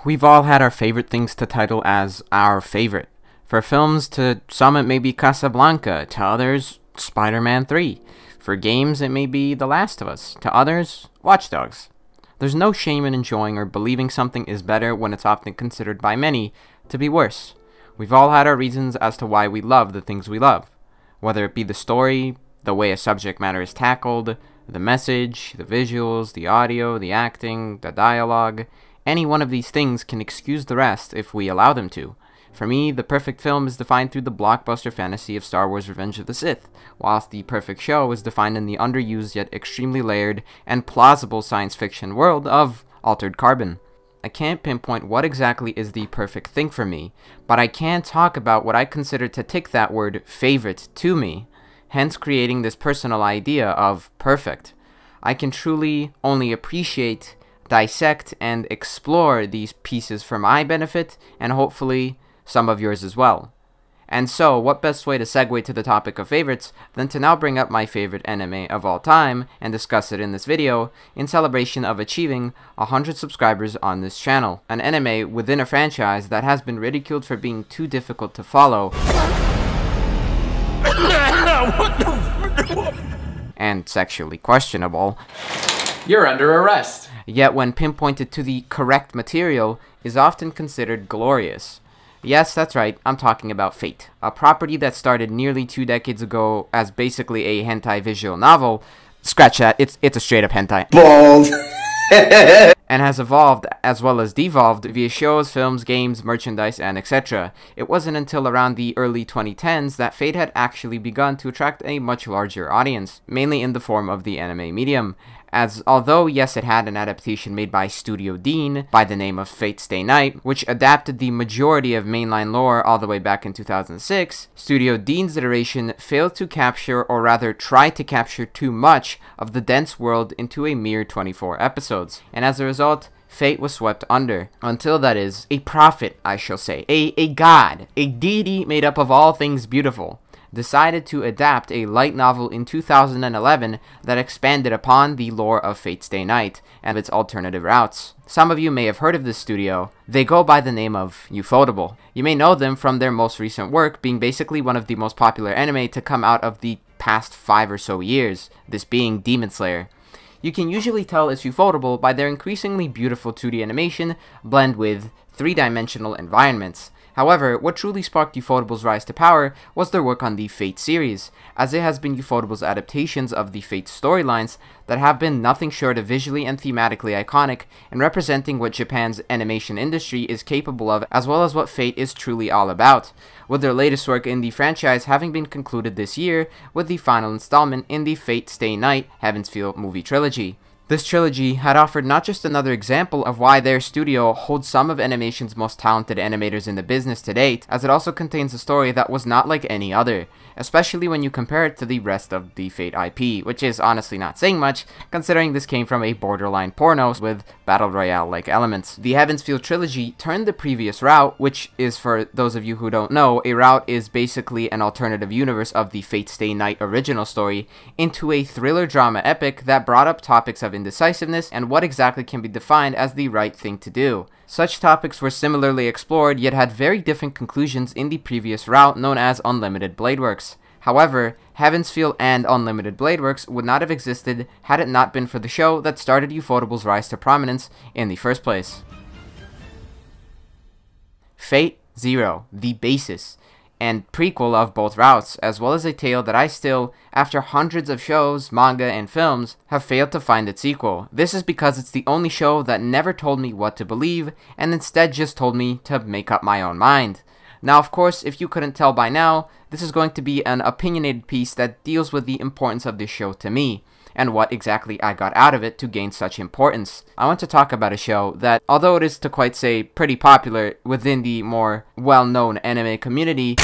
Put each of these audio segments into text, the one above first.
We've all had our favorite things to title as our favorite. For films, to some it may be Casablanca, to others, Spider-Man 3. For games, it may be The Last of Us, to others, Watch Dogs. There's no shame in enjoying or believing something is better when it's often considered by many to be worse. We've all had our reasons as to why we love the things we love. Whether it be the story, the way a subject matter is tackled, the message, the visuals, the audio, the acting, the dialogue. Any one of these things can excuse the rest if we allow them to. For me, the perfect film is defined through the blockbuster fantasy of Star Wars Revenge of the Sith, whilst the perfect show is defined in the underused yet extremely layered and plausible science fiction world of Altered Carbon. I can't pinpoint what exactly is the perfect thing for me, but I can talk about what I consider to tick that word favorite to me, hence creating this personal idea of perfect. I can truly only appreciate, dissect, and explore these pieces for my benefit, and hopefully some of yours as well. And so, what best way to segue to the topic of favorites than to now bring up my favorite anime of all time and discuss it in this video in celebration of achieving 100 subscribers on this channel, an anime within a franchise that has been ridiculed for being too difficult to follow and sexually questionable. You're under arrest. Yet when pinpointed to the correct material is often considered glorious. Yes, that's right, I'm talking about Fate, a property that started nearly 2 decades ago as basically a hentai visual novel. Scratch that, it's a straight up hentai. Bald! And has evolved as well as devolved via shows, films, games, merchandise, and etc. It wasn't until around the early 2010s that Fate had actually begun to attract a much larger audience, mainly in the form of the anime medium. As although yes, it had an adaptation made by Studio Dean by the name of Fate Stay Night, which adapted the majority of mainline lore all the way back in 2006, Studio Dean's iteration failed to capture, or rather try to capture too much of the dense world into a mere 24 episodes, and as a result, Fate was swept under, until that is, a prophet, I shall say, a god, a deity made up of all things beautiful, decided to adapt a light novel in 2011 that expanded upon the lore of Fate Stay Night and its alternative routes. Some of you may have heard of this studio. They go by the name of Ufotable. You may know them from their most recent work being basically one of the most popular anime to come out of the past 5 or so years, this being Demon Slayer. You can usually tell it's Ufotable by their increasingly beautiful 2D animation blend with 3-dimensional environments. However, what truly sparked Ufotable's rise to power was their work on the Fate series, as it has been Ufotable's adaptations of the Fate storylines that have been nothing short of visually and thematically iconic in representing what Japan's animation industry is capable of, as well as what Fate is truly all about, with their latest work in the franchise having been concluded this year with the final installment in the Fate Stay Night Heaven's Feel movie trilogy. This trilogy had offered not just another example of why their studio holds some of animation's most talented animators in the business to date, as it also contains a story that was not like any other, especially when you compare it to the rest of the Fate IP, which is honestly not saying much, considering this came from a borderline porno with battle royale-like elements. The Heaven's Feel trilogy turned the previous route, which is, for those of you who don't know, a route is basically an alternative universe of the Fate Stay Night original story, into a thriller drama epic that brought up topics of indecisiveness and what exactly can be defined as the right thing to do. Such topics were similarly explored, yet had very different conclusions in the previous route known as Unlimited Blade Works. However, Heaven's Feel and Unlimited Blade Works would not have existed had it not been for the show that started Ufotable's rise to prominence in the first place. Fate Zero, the basis and prequel of both routes, as well as a tale that I still, after hundreds of shows, manga, and films, have failed to find its sequel. This is because it's the only show that never told me what to believe, and instead just told me to make up my own mind. Now, of course, if you couldn't tell by now, this is going to be an opinionated piece that deals with the importance of this show to me, and what exactly I got out of it to gain such importance. I want to talk about a show that, although it is to quite say pretty popular within the more well-known anime community,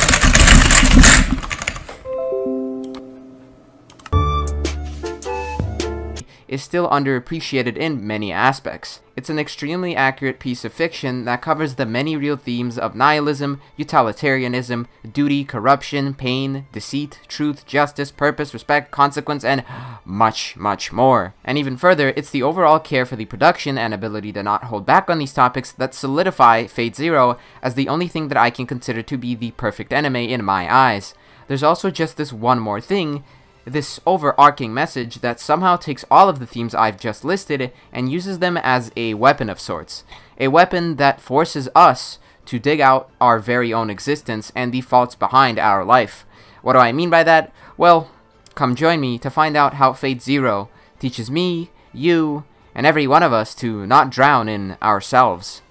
is still underappreciated in many aspects. It's an extremely accurate piece of fiction that covers the many real themes of nihilism, utilitarianism, duty, corruption, pain, deceit, truth, justice, purpose, respect, consequence, and much, much more. And even further, it's the overall care for the production and ability to not hold back on these topics that solidify Fate Zero as the only thing that I can consider to be the perfect anime in my eyes. There's also just this one more thing, this overarching message that somehow takes all of the themes I've just listed and uses them as a weapon of sorts. A weapon that forces us to dig out our very own existence and the faults behind our life. What do I mean by that? Well, come join me to find out how Fate Zero teaches me, you, and every one of us to not drown in ourselves.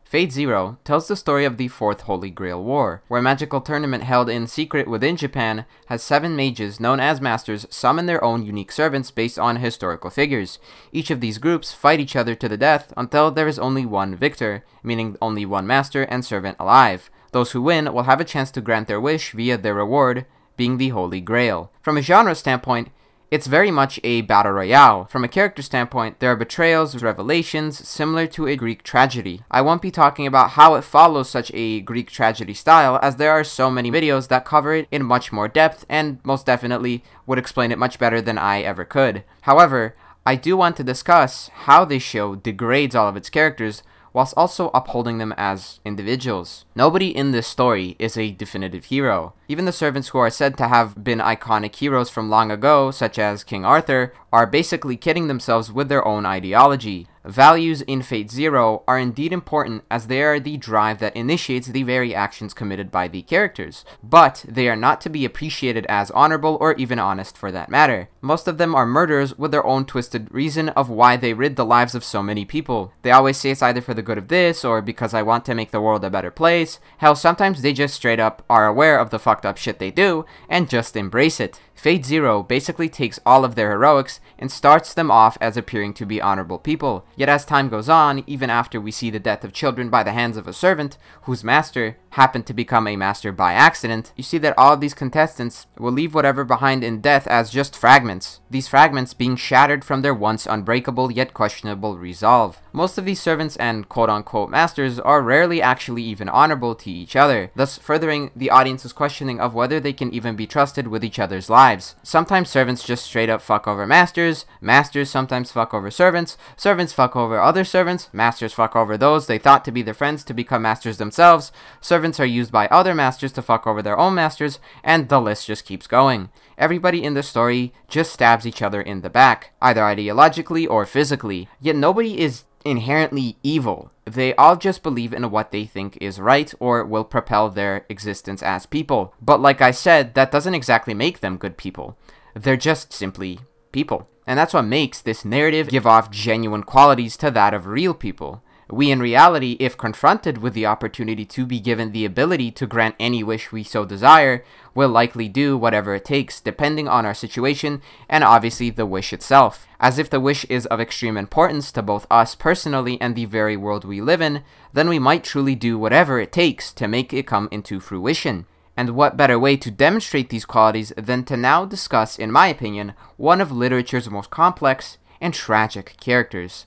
Fate Zero tells the story of the Fourth Holy Grail War, where a magical tournament held in secret within Japan has 7 mages known as masters summon their own unique servants based on historical figures. Each of these groups fight each other to the death until there is only one victor, meaning only one master and servant alive. Those who win will have a chance to grant their wish via their reward, being the Holy Grail. From a genre standpoint, it's very much a battle royale. From a character standpoint, there are betrayals, revelations, similar to a Greek tragedy. I won't be talking about how it follows such a Greek tragedy style, as there are so many videos that cover it in much more depth and most definitely would explain it much better than I ever could. However, I do want to discuss how this show degrades all of its characters whilst also upholding them as individuals. Nobody in this story is a definitive hero. Even the servants who are said to have been iconic heroes from long ago, such as King Arthur, are basically kidding themselves with their own ideology. Values in Fate Zero are indeed important as they are the drive that initiates the very actions committed by the characters, but they are not to be appreciated as honorable or even honest for that matter. Most of them are murderers with their own twisted reason of why they rid the lives of so many people. They always say it's either for the good of this or because I want to make the world a better place. Hell, sometimes they just straight up are aware of the fucked up shit they do and just embrace it. Fate Zero basically takes all of their heroics and starts them off as appearing to be honorable people. Yet as time goes on, even after we see the death of children by the hands of a servant, whose master happened to become a master by accident, you see that all of these contestants will leave whatever behind in death as just fragments. These fragments being shattered from their once unbreakable yet questionable resolve. Most of these servants and quote-unquote masters are rarely actually even honorable to each other, thus furthering the audience's questioning of whether they can even be trusted with each other's lives. Sometimes servants just straight up fuck over masters, masters sometimes fuck over servants, servants fuck over other servants, masters fuck over those they thought to be their friends to become masters themselves, servants are used by other masters to fuck over their own masters, and the list just keeps going. Everybody in the story just stabs each other in the back, either ideologically or physically, yet nobody is inherently evil. They all just believe in what they think is right or will propel their existence as people. But like I said, that doesn't exactly make them good people. They're just simply people. And that's what makes this narrative give off genuine qualities to that of real people. We in reality, if confronted with the opportunity to be given the ability to grant any wish we so desire, will likely do whatever it takes, depending on our situation and obviously the wish itself. As if the wish is of extreme importance to both us personally and the very world we live in, then we might truly do whatever it takes to make it come into fruition. And what better way to demonstrate these qualities than to now discuss, in my opinion, one of literature's most complex and tragic characters.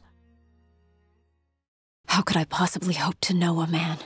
How could I possibly hope to know a man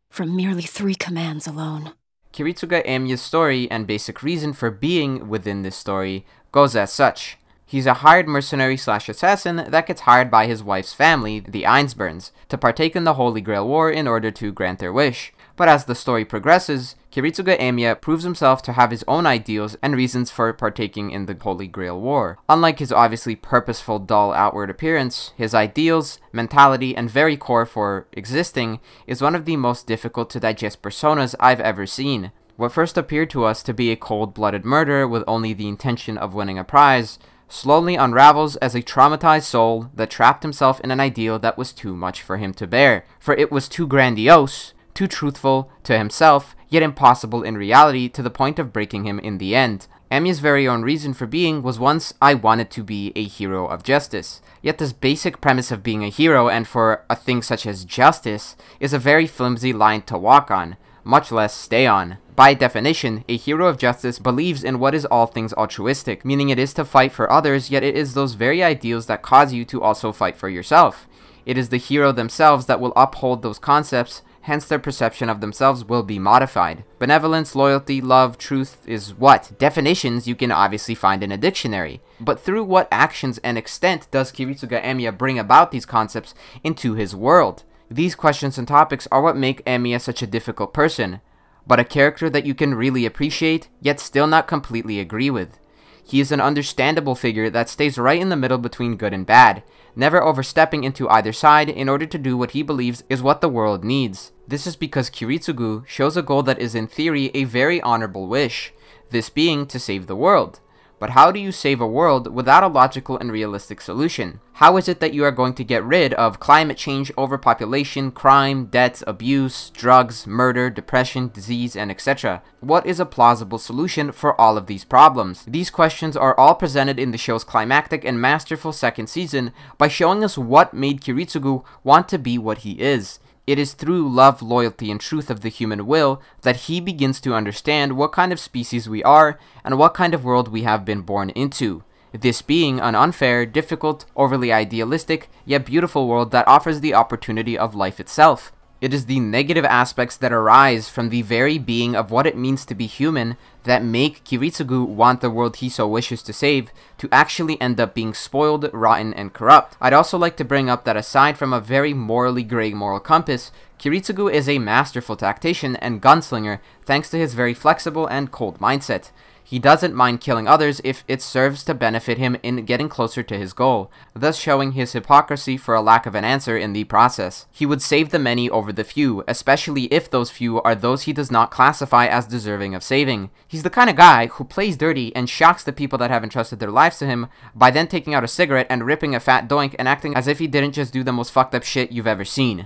from merely 3 commands alone? Kiritsugu Emiya's story and basic reason for being within this story goes as such. He's a hired mercenary slash assassin that gets hired by his wife's family, the Einsburns, to partake in the Holy Grail War in order to grant their wish. But as the story progresses, Kiritsugu Emiya proves himself to have his own ideals and reasons for partaking in the Holy Grail War. Unlike his obviously purposeful, dull outward appearance, his ideals, mentality, and very core for existing is one of the most difficult to digest personas I've ever seen. What first appeared to us to be a cold-blooded murder with only the intention of winning a prize, slowly unravels as a traumatized soul that trapped himself in an ideal that was too much for him to bear, for it was too grandiose, too truthful to himself, yet impossible in reality to the point of breaking him in the end. Emiya's very own reason for being was once I wanted to be a hero of justice. Yet this basic premise of being a hero and for a thing such as justice is a very flimsy line to walk on. much less stay on. By definition, a hero of justice believes in what is all things altruistic, meaning it is to fight for others, yet it is those very ideals that cause you to also fight for yourself. It is the hero themselves that will uphold those concepts, hence their perception of themselves will be modified. Benevolence, loyalty, love, truth is what? Definitions you can obviously find in a dictionary. But through what actions and extent does Kiritsugu Emiya bring about these concepts into his world? These questions and topics are what make Emiya such a difficult person, but a character that you can really appreciate, yet still not completely agree with. He is an understandable figure that stays right in the middle between good and bad, never overstepping into either side in order to do what he believes is what the world needs. This is because Kiritsugu shows a goal that is in theory a very honorable wish, this being to save the world. But how do you save a world without a logical and realistic solution? How is it that you are going to get rid of climate change, overpopulation, crime, debt, abuse, drugs, murder, depression, disease, and etc.? What is a plausible solution for all of these problems? These questions are all presented in the show's climactic and masterful second season by showing us what made Kiritsugu want to be what he is. It is through love, loyalty, and truth of the human will that he begins to understand what kind of species we are and what kind of world we have been born into. This being an unfair, difficult, overly idealistic, yet beautiful world that offers the opportunity of life itself. It is the negative aspects that arise from the very being of what it means to be human that make Kiritsugu want the world he so wishes to save to actually end up being spoiled, rotten, and corrupt. I'd also like to bring up that aside from a very morally gray moral compass, Kiritsugu is a masterful tactician and gunslinger thanks to his very flexible and cold mindset. He doesn't mind killing others if it serves to benefit him in getting closer to his goal, thus showing his hypocrisy for a lack of an answer in the process. He would save the many over the few, especially if those few are those he does not classify as deserving of saving. He's the kind of guy who plays dirty and shocks the people that have entrusted their lives to him by then taking out a cigarette and ripping a fat doink and acting as if he didn't just do the most fucked up shit you've ever seen.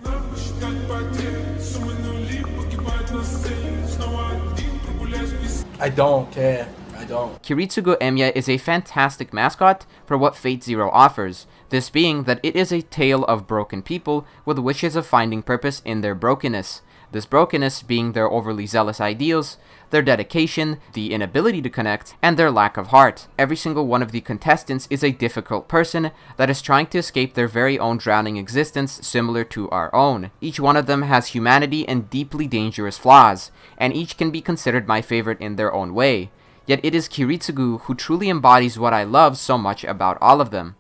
I don't care. I don't. Kiritsugu Emiya is a fantastic mascot for what Fate Zero offers, this being that it is a tale of broken people with wishes of finding purpose in their brokenness. This brokenness being their overly zealous ideals, their dedication, the inability to connect, and their lack of heart. Every single one of the contestants is a difficult person that is trying to escape their very own drowning existence similar to our own. Each one of them has humanity and deeply dangerous flaws, and each can be considered my favorite in their own way. Yet it is Kiritsugu who truly embodies what I love so much about all of them.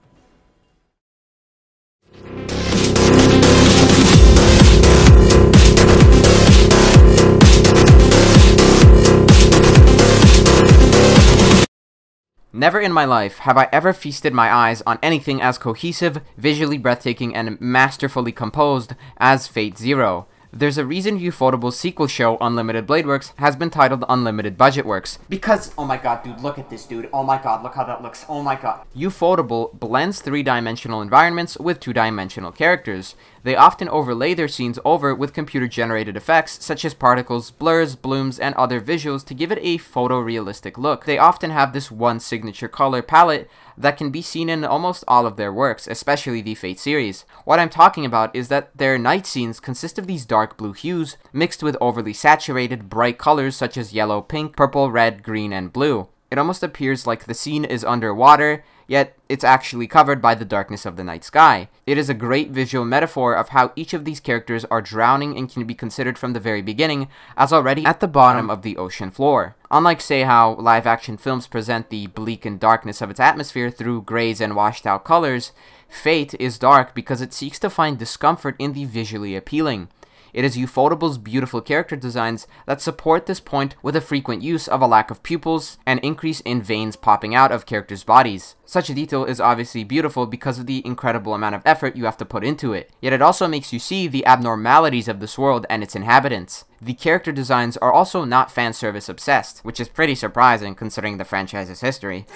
Never in my life have I ever feasted my eyes on anything as cohesive, visually breathtaking, and masterfully composed as Fate Zero. There's a reason Ufotable's sequel show, Unlimited Blade Works, has been titled Unlimited Budget Works. Because, oh my god, dude, look at this, dude. Oh my god, look how that looks. Oh my god. Ufotable blends three-dimensional environments with two-dimensional characters. They often overlay their scenes over with computer-generated effects, such as particles, blurs, blooms, and other visuals to give it a photorealistic look. They often have this one signature color palette that can be seen in almost all of their works, especially the Fate series. What I'm talking about is that their night scenes consist of these dark blue hues, mixed with overly saturated, bright colors such as yellow, pink, purple, red, green, and blue. It almost appears like the scene is underwater, yet it's actually covered by the darkness of the night sky. It is a great visual metaphor of how each of these characters are drowning and can be considered from the very beginning as already at the bottom of the ocean floor. Unlike, say, how live-action films present the bleak and darkness of its atmosphere through grays and washed-out colors, Fate is dark because it seeks to find discomfort in the visually appealing. It is Ufotable's beautiful character designs that support this point with a frequent use of a lack of pupils and increase in veins popping out of characters' bodies. Such a detail is obviously beautiful because of the incredible amount of effort you have to put into it, yet it also makes you see the abnormalities of this world and its inhabitants. The character designs are also not fanservice obsessed, which is pretty surprising considering the franchise's history.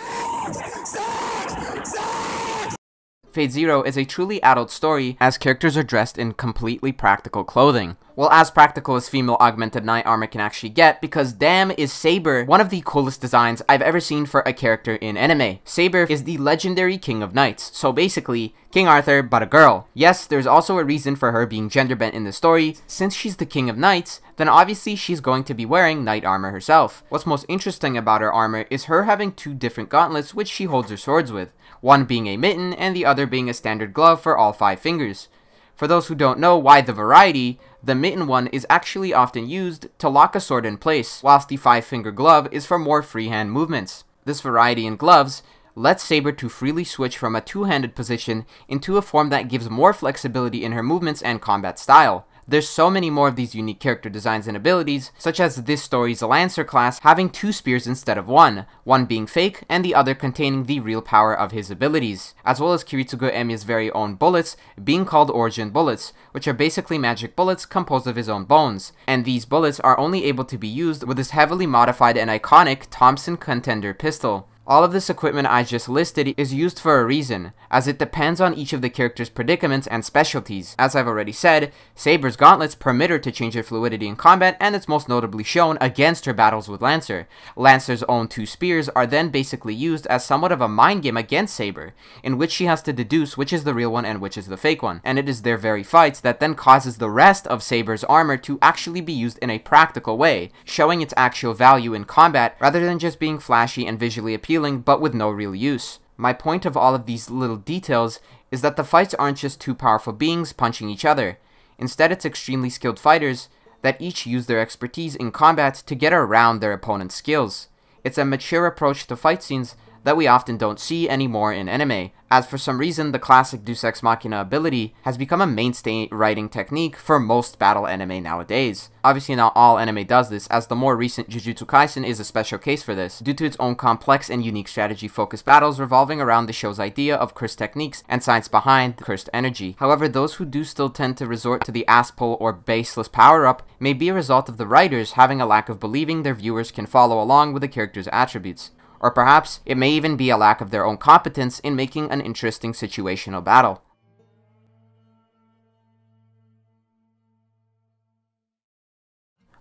Fate Zero is a truly adult story as characters are dressed in completely practical clothing. Well, as practical as female augmented knight armor can actually get, because damn is Saber one of the coolest designs I've ever seen for a character in anime. Saber is the legendary king of knights, so basically, King Arthur but a girl. Yes, there's also a reason for her being gender bent in the story. Since she's the king of knights, then obviously she's going to be wearing knight armor herself. What's most interesting about her armor is her having two different gauntlets which she holds her swords with, one being a mitten and the other being a standard glove for all 5 fingers. For those who don't know why the variety, the mitten one is actually often used to lock a sword in place, whilst the 5-finger glove is for more freehand movements. This variety in gloves lets Saber to freely switch from a two-handed position into a form that gives more flexibility in her movements and combat style. There's so many more of these unique character designs and abilities, such as this story's Lancer class having 2 spears instead of one being fake and the other containing the real power of his abilities, as well as Kiritsugu Emiya's very own bullets being called origin bullets, which are basically magic bullets composed of his own bones, and these bullets are only able to be used with his heavily modified and iconic Thompson Contender pistol. All of this equipment I just listed is used for a reason, as it depends on each of the character's predicaments and specialties. As I've already said, Saber's gauntlets permit her to change her fluidity in combat, and it's most notably shown against her battles with Lancer. Lancer's own 2 spears are then basically used as somewhat of a mind game against Saber, in which she has to deduce which is the real one and which is the fake one, and it is their very fights that then causes the rest of Saber's armor to actually be used in a practical way, showing its actual value in combat rather than just being flashy and visually appealing but with no real use. My point of all of these little details is that the fights aren't just 2 powerful beings punching each other. Instead, it's extremely skilled fighters that each use their expertise in combat to get around their opponent's skills. It's a mature approach to fight scenes that we often don't see anymore in anime, as for some reason the classic Deus Ex Machina ability has become a mainstay writing technique for most battle anime nowadays. Obviously not all anime does this, as the more recent Jujutsu Kaisen is a special case for this, due to its own complex and unique strategy-focused battles revolving around the show's idea of cursed techniques and science behind the cursed energy. However, those who do still tend to resort to the ass pull or baseless power-up may be a result of the writers having a lack of believing their viewers can follow along with the character's attributes. Or perhaps it may even be a lack of their own competence in making an interesting situational battle.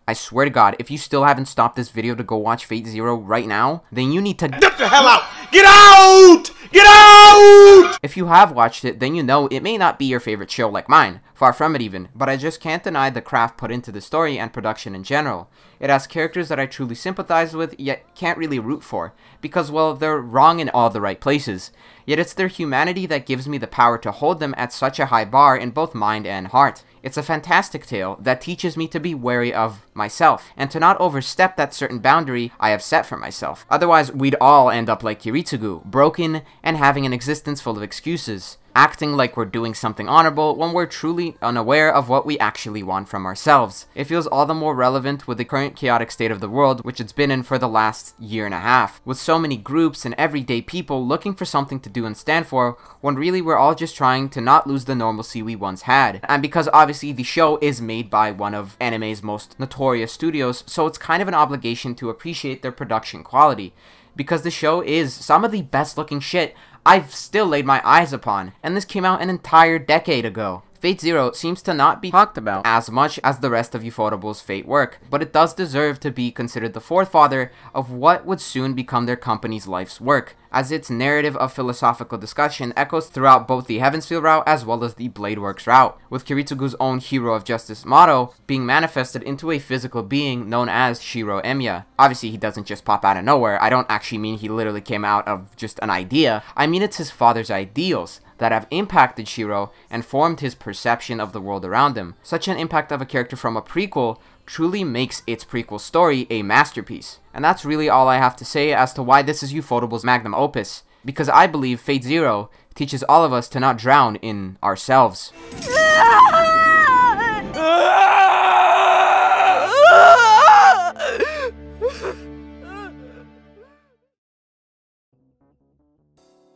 I swear to God, if you still haven't stopped this video to go watch Fate Zero right now, then you need to get the hell out! Get out! Get out! If you have watched it, then you know it may not be your favorite show like mine, far from it even, but I just can't deny the craft put into the story and production in general. It has characters that I truly sympathize with, yet can't really root for, because, well, they're wrong in all the right places. Yet it's their humanity that gives me the power to hold them at such a high bar in both mind and heart. It's a fantastic tale that teaches me to be wary of myself, and to not overstep that certain boundary I have set for myself. Otherwise, we'd all end up like Kiritsugu, broken and having an existence full of excuses, acting like we're doing something honorable when we're truly unaware of what we actually want from ourselves. It feels all the more relevant with the current chaotic state of the world, which it's been in for the last year and a half, with so many groups and everyday people looking for something to do and stand for, when really we're all just trying to not lose the normalcy we once had. And because obviously the show is made by one of anime's most notorious studios, so it's kind of an obligation to appreciate their production quality, because the show is some of the best looking shit I've still laid my eyes upon, and this came out an entire decade ago. Fate Zero seems to not be talked about as much as the rest of Ufotable's Fate work, but it does deserve to be considered the forefather of what would soon become their company's life's work, as its narrative of philosophical discussion echoes throughout both the Heavensfield route as well as the Bladeworks route, with Kiritsugu's own Hero of Justice motto being manifested into a physical being known as Shiro Emiya. Obviously he doesn't just pop out of nowhere. I don't actually mean he literally came out of just an idea. I mean it's his father's ideals that have impacted Shiro and formed his perception of the world around him. Such an impact of a character from a prequel truly makes its prequel story a masterpiece. And that's really all I have to say as to why this is Ufotable's magnum opus, because I believe Fate Zero teaches all of us to not drown in ourselves.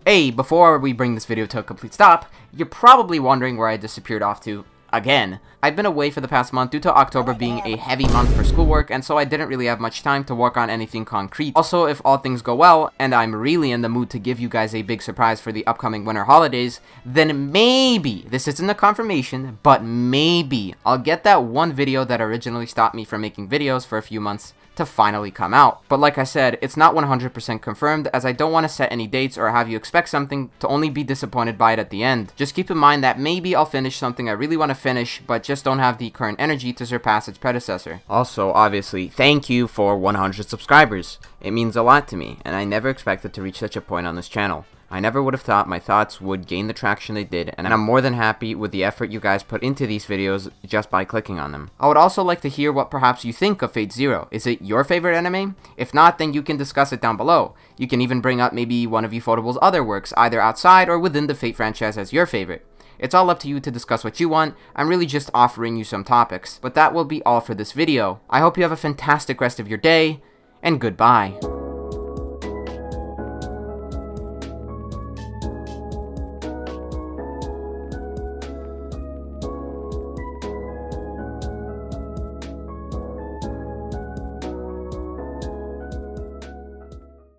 Hey, before we bring this video to a complete stop, you're probably wondering where I disappeared off to. again. I've been away for the past month due to October being a heavy month for schoolwork, and so I didn't really have much time to work on anything concrete. Also, if all things go well, and I'm really in the mood to give you guys a big surprise for the upcoming winter holidays, then maybe, this isn't a confirmation, but maybe I'll get that one video that originally stopped me from making videos for a few months to finally come out. But like I said, it's not 100% confirmed, as I don't want to set any dates or have you expect something to only be disappointed by it at the end. Just keep in mind that maybe I'll finish something I really want to finish, but just don't have the current energy to surpass its predecessor. Also, obviously, thank you for 100 subscribers. It means a lot to me, and I never expected to reach such a point on this channel. I never would have thought my thoughts would gain the traction they did, and I'm more than happy with the effort you guys put into these videos just by clicking on them. I would also like to hear what perhaps you think of Fate Zero. Is it your favorite anime? If not, then you can discuss it down below. You can even bring up maybe one of Ufotable's other works, either outside or within the Fate franchise as your favorite. It's all up to you to discuss what you want. I'm really just offering you some topics. But that will be all for this video. I hope you have a fantastic rest of your day, and goodbye.